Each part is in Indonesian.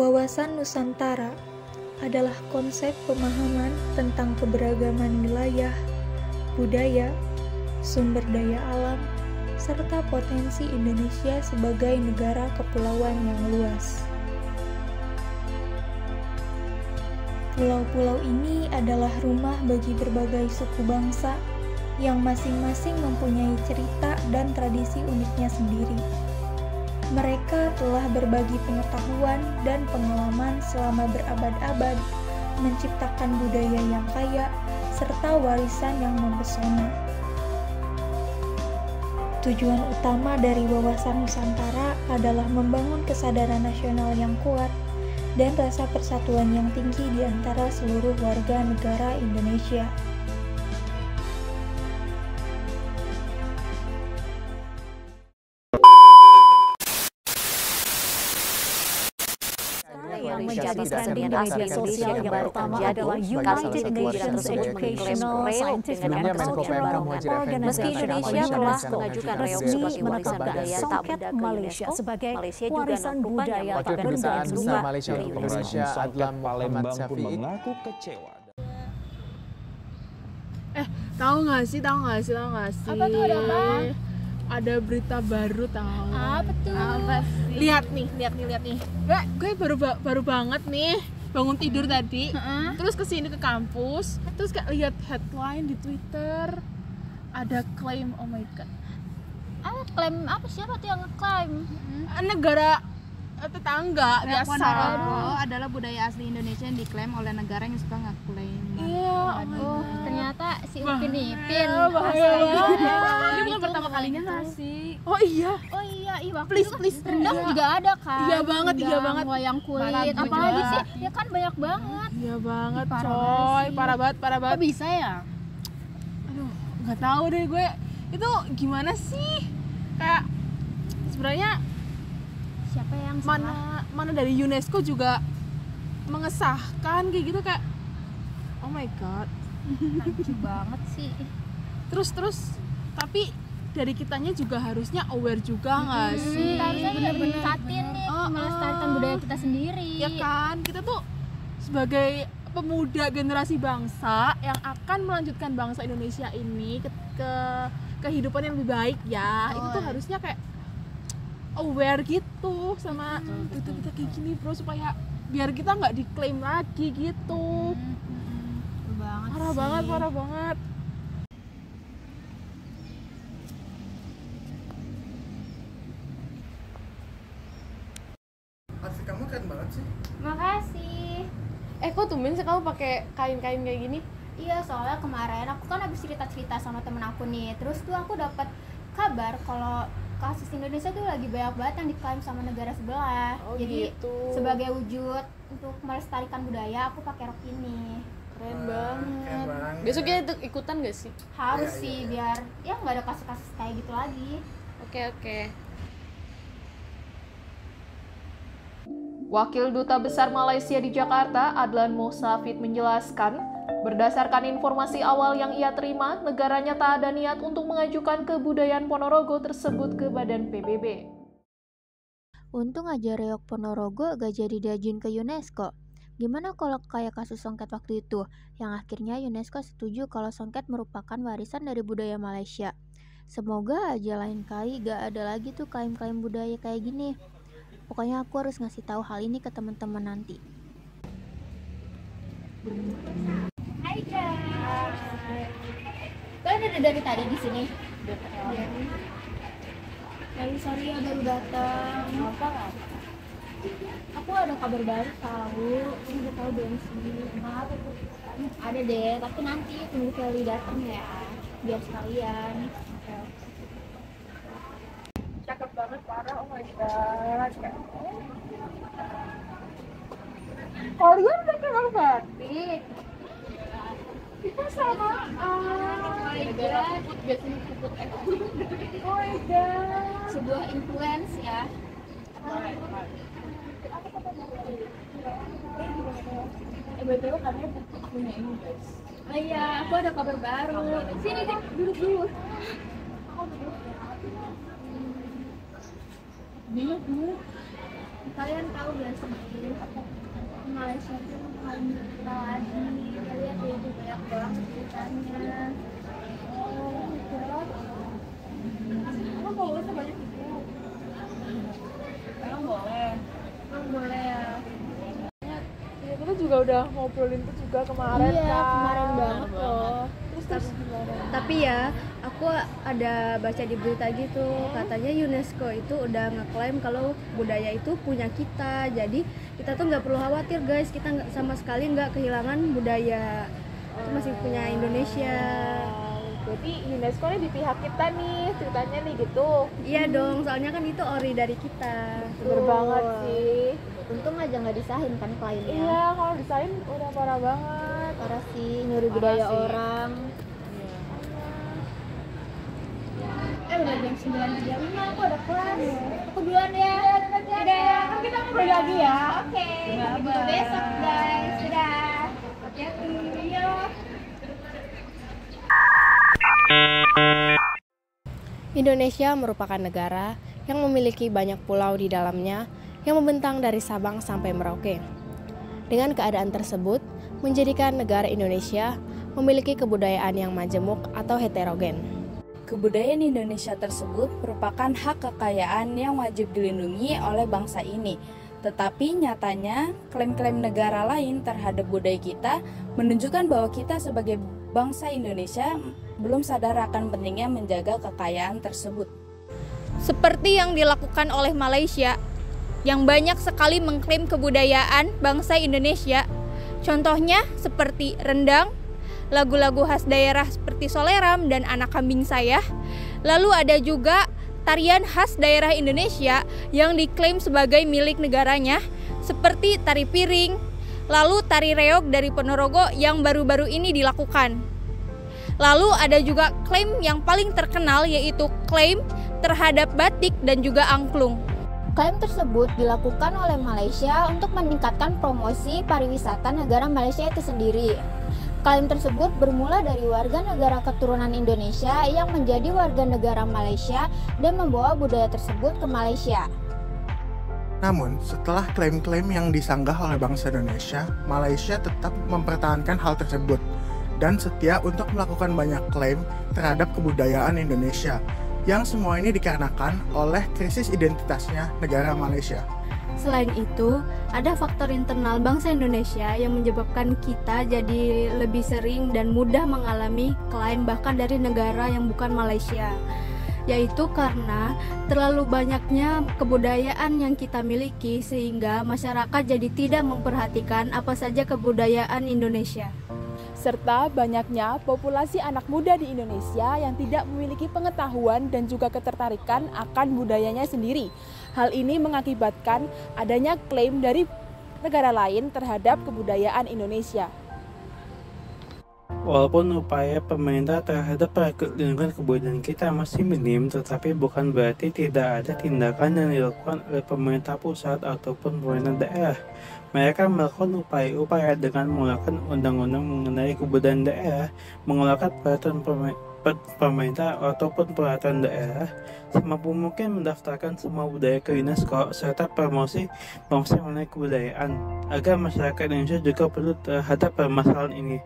Wawasan Nusantara adalah konsep pemahaman tentang keberagaman wilayah, budaya, sumber daya alam, serta potensi Indonesia sebagai negara kepulauan yang luas. Pulau-pulau ini adalah rumah bagi berbagai suku bangsa yang masing-masing mempunyai cerita dan tradisi uniknya sendiri. Mereka telah berbagi pengetahuan dan pengalaman selama berabad-abad, menciptakan budaya yang kaya, serta warisan yang mempesona. Tujuan utama dari Wawasan Nusantara adalah membangun kesadaran nasional yang kuat dan rasa persatuan yang tinggi di antara seluruh warga negara Indonesia. Yang menjadi trending di media sosial yang pertama adalah United Nations Educational, Scientific and Cultural Organization meski Indonesia telah mengajukan resmi menetapkan Songket Malaysia sebagai warisan budaya tak benda dunia. Malaysia Indonesia Adlam Palembang pun mengaku kecewa. Tahu nggak sih? Apa tuh, ada apa? Ada berita baru tahu. Apa tuh? Apa sih? Lihat nih. Gue baru banget nih bangun tidur tadi. Terus kesini ke kampus, terus kayak lihat headline di Twitter. Ada klaim, oh my god. Klaim apa? Siapa tuh yang ngeklaim? Negara tetangga biasa. Ponorogo adalah budaya asli Indonesia yang diklaim oleh negara yang suka ngeklaim. Iya, Oh, ternyata si Upin Ipin. Bahaya banget. Ini bukan pertama kalinya nggak sih? Oh iya. Waktu Please, itu kan please. rendang juga ada kan. Iya banget. Wayang kulit, Parah apalagi juga. sih? Ya kan banyak banget. Iya banget, Parah coy. banget sih. Parah banget. Kok bisa ya? Aduh, nggak tahu deh gue. Itu gimana sih? Kayak sebenarnya Siapa yang salah? mana dari UNESCO juga mengesahkan kayak gitu, kayak oh my god. Lucu banget sih. Terus tapi dari kitanya juga harusnya aware juga nggak sih? Kita harusnya bener-bener nih melestarikan budaya kita sendiri. Ya kan, kita tuh sebagai pemuda generasi bangsa yang akan melanjutkan bangsa Indonesia ini ke kehidupan yang lebih baik ya. Itu tuh harusnya kayak aware gitu sama berita-berita kayak gini bro, supaya biar kita nggak diklaim lagi gitu. Parah banget. Outfit kamu keren banget sih. Makasih. Kok tumben sih kamu pakai kain-kain kayak gini? Iya, soalnya kemarin aku kan habis cerita-cerita sama temen aku nih. Terus tuh aku dapat kabar kalau kasus Indonesia tuh lagi banyak banget yang diklaim sama negara sebelah. Jadi gitu. sebagai wujud untuk melestarikan budaya, aku pakai rok ini. Keren Keren banget. banget. Besoknya itu ikutan gak sih? Harus Iya, sih, iya. biar ya nggak ada kasus-kasus kayak gitu lagi. Oke. Wakil Duta Besar Malaysia di Jakarta, Adlan Mosafid menjelaskan, berdasarkan informasi awal yang ia terima, negaranya tak ada niat untuk mengajukan kebudayaan Ponorogo tersebut ke Badan PBB. Untung aja reok Ponorogo gak jadi diajuin ke UNESCO. Gimana kalau kayak kasus Songket waktu itu, yang akhirnya UNESCO setuju kalau Songket merupakan warisan dari budaya Malaysia. Semoga aja lain kali gak ada lagi tuh klaim-klaim budaya kayak gini. Pokoknya aku harus ngasih tahu hal ini ke teman-teman nanti. Hai guys. Kalian udah dari tadi di sini? Sorry ya baru datang. Apa? Aku ada kabar baru tahu. Ini udah tahu belum sih? Maaf. Ada deh, tapi nanti tunggu Kelly datang ya. Biar sekalian. Cakep banget, parah, oh my god. Kalian udah kenal batik? Kita sama. Oh my god. Biasanya puput Oh my god. Sebuah influence ya. BTW katanya puput punya ini guys. Oh iya, aku ada kabar baru. Sini deh, duduk dulu. Dulu. Kalian tahu gak sih, Malaysia itu paling terkenal lagi. Kalian dia juga banyak banget ceritanya. Oh, terus emang followersnya banyak gitu? Emang boleh? Emang boleh ya? Ya, kita juga udah ngobrolin itu juga kemarin. Iya, kan? kemarin banget loh. Terus gimana? Tapi ya, aku ada baca di berita gitu, katanya UNESCO itu udah ngeklaim kalau budaya itu punya kita. Jadi kita tuh nggak perlu khawatir guys, kita sama sekali nggak kehilangan budaya. Itu masih punya Indonesia. Berarti UNESCO ini di pihak kita nih, ceritanya nih gitu. Iya dong, soalnya kan itu ori dari kita. Bener banget sih. Untung aja nggak disahin kan kliennya. Iya, kalau disain udah parah banget. Parah sih, nyuri budaya sih. orang. Udah jam 9.35, aku ada kelas. Aku duluan ya. Dadah. Kan kita ngobrol lagi ya. Oke. Sampai besok guys. Dadah. Hati-hati. Yuk. Indonesia merupakan negara yang memiliki banyak pulau di dalamnya yang membentang dari Sabang sampai Merauke. Dengan keadaan tersebut, menjadikan negara Indonesia memiliki kebudayaan yang majemuk atau heterogen. Kebudayaan Indonesia tersebut merupakan hak kekayaan yang wajib dilindungi oleh bangsa ini. Tetapi nyatanya, klaim-klaim negara lain terhadap budaya kita menunjukkan bahwa kita sebagai bangsa Indonesia belum sadar akan pentingnya menjaga kekayaan tersebut. Seperti yang dilakukan oleh Malaysia, yang banyak sekali mengklaim kebudayaan bangsa Indonesia. Contohnya seperti rendang, lagu-lagu khas daerah seperti Soleram dan Anak Kambing Saya. Lalu ada juga tarian khas daerah Indonesia yang diklaim sebagai milik negaranya, seperti tari piring, lalu tari reog dari Ponorogo yang baru-baru ini dilakukan. Lalu ada juga klaim yang paling terkenal, yaitu klaim terhadap batik dan juga angklung. Klaim tersebut dilakukan oleh Malaysia untuk meningkatkan promosi pariwisata negara Malaysia itu sendiri. Klaim tersebut bermula dari warga negara keturunan Indonesia yang menjadi warga negara Malaysia dan membawa budaya tersebut ke Malaysia. Namun, setelah klaim-klaim yang disanggah oleh bangsa Indonesia, Malaysia tetap mempertahankan hal tersebut dan setia untuk melakukan banyak klaim terhadap kebudayaan Indonesia, yang semua ini dikarenakan oleh krisis identitasnya negara Malaysia. Selain itu, ada faktor internal bangsa Indonesia yang menyebabkan kita jadi lebih sering dan mudah mengalami klaim bahkan dari negara yang bukan Malaysia, yaitu karena terlalu banyaknya kebudayaan yang kita miliki sehingga masyarakat jadi tidak memperhatikan apa saja kebudayaan Indonesia. Serta banyaknya populasi anak muda di Indonesia yang tidak memiliki pengetahuan dan juga ketertarikan akan budayanya sendiri. Hal ini mengakibatkan adanya klaim dari negara lain terhadap kebudayaan Indonesia. Walaupun upaya pemerintah terhadap perlindungan kebudayaan kita masih minim, tetapi bukan berarti tidak ada tindakan yang dilakukan oleh pemerintah pusat ataupun pemerintah daerah. Mereka melakukan upaya-upaya dengan mengeluarkan undang-undang mengenai kebudayaan daerah, mengeluarkan peraturan pemerintah ataupun peraturan daerah, semampu mungkin mendaftarkan semua budaya ke UNESCO, serta promosi mengenai kebudayaan, agar masyarakat Indonesia juga peduli terhadap permasalahan ini.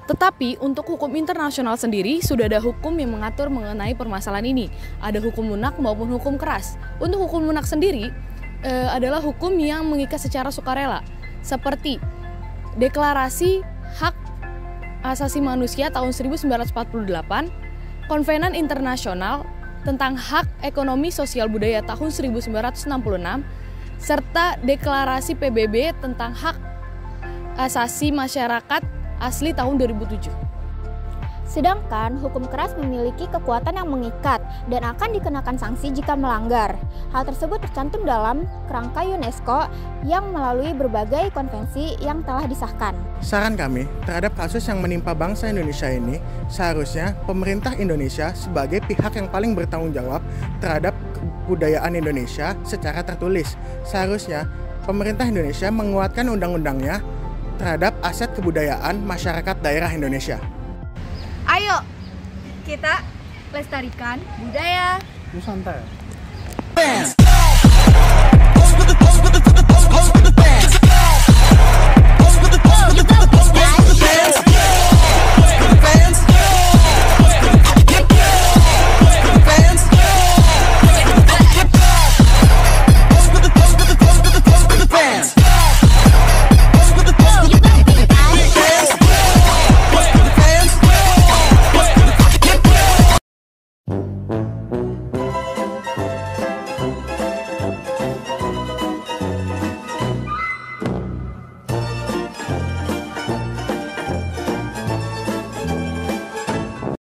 Tetapi untuk hukum internasional sendiri sudah ada hukum yang mengatur mengenai permasalahan ini. Ada hukum lunak maupun hukum keras. Untuk hukum lunak sendiri adalah hukum yang mengikat secara sukarela, seperti Deklarasi Hak Asasi Manusia tahun 1948, Konvenan Internasional tentang Hak Ekonomi Sosial Budaya tahun 1966, serta Deklarasi PBB tentang Hak Asasi Masyarakat Asli tahun 2007. Sedangkan hukum keras memiliki kekuatan yang mengikat dan akan dikenakan sanksi jika melanggar. Hal tersebut tercantum dalam kerangka UNESCO yang melalui berbagai konvensi yang telah disahkan. Saran kami terhadap kasus yang menimpa bangsa Indonesia ini, seharusnya pemerintah Indonesia sebagai pihak yang paling bertanggung jawab terhadap kebudayaan Indonesia secara tertulis. Seharusnya pemerintah Indonesia menguatkan undang-undangnya terhadap aset kebudayaan masyarakat daerah Indonesia. Ayo, kita lestarikan budaya Nusantara.